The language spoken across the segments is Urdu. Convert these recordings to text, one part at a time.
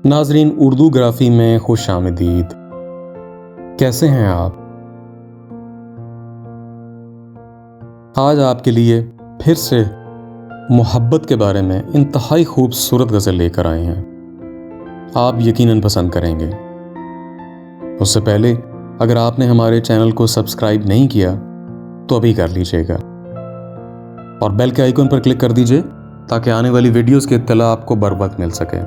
ناظرین اردو گرافی میں خوش آمدید۔ کیسے ہیں آپ؟ آج آپ کے لیے پھر سے محبت کے بارے میں انتہائی خوبصورت غزل لے کر آئے ہیں۔ آپ یقیناً پسند کریں گے۔ اس سے پہلے اگر آپ نے ہمارے چینل کو سبسکرائب نہیں کیا تو ابھی کر لیجئے گا اور بیل کے آئیکن پر کلک کر دیجئے تاکہ آنے والی ویڈیوز کی اطلاع آپ کو بر وقت مل سکے۔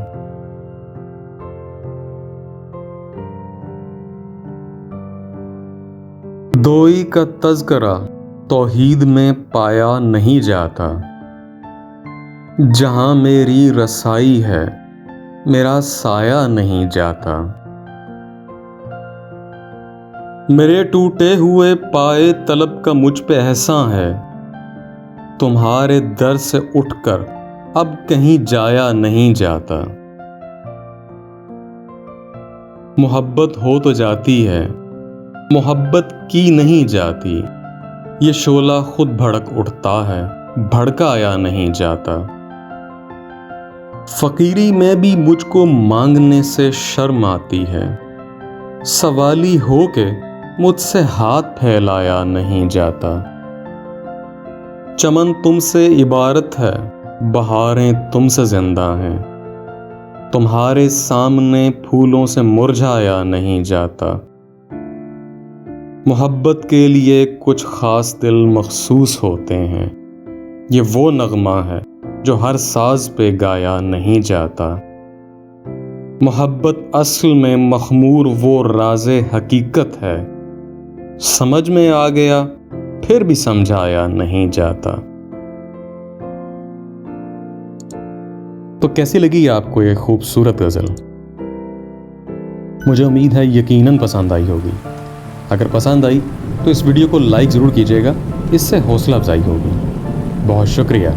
دوئی کا تذکرہ توحید میں پایا نہیں جاتا، جہاں میری رسائی ہے میرا سایہ نہیں جاتا۔ میرے ٹوٹے ہوئے پائے طلب کا مجھ پہ احسان ہے، تمہارے در سے اٹھ کر اب کہیں جایا نہیں جاتا۔ محبت ہو تو جاتی ہے، محبت کی نہیں جاتی، یہ شعلہ خود بھڑک اٹھتا ہے، بھڑکایا نہیں جاتا۔ فقیری میں بھی مجھ کو مانگنے سے شرم آتی ہے، سوالی ہو کے مجھ سے ہاتھ پھیلایا نہیں جاتا۔ چمن تم سے عبارت ہے، بہاریں تم سے زندہ ہیں، تمہارے سامنے پھولوں سے مرجھایا نہیں جاتا۔ محبت کے لیے کچھ خاص دل مخصوص ہوتے ہیں، یہ وہ نغمہ ہے جو ہر ساز پہ گایا نہیں جاتا۔ محبت اصل میں مخمور وہ راز حقیقت ہے، سمجھ میں آ گیا پھر بھی سمجھایا نہیں جاتا۔ تو کیسی لگی آپ کو یہ خوبصورت غزل؟ مجھے امید ہے یقیناً پسند آئی ہوگی۔ اگر پسند آئی تو اس ویڈیو کو لائک ضرور کیجیے گا، اس سے حوصلہ افزائی ہوگی۔ بہت شکریہ۔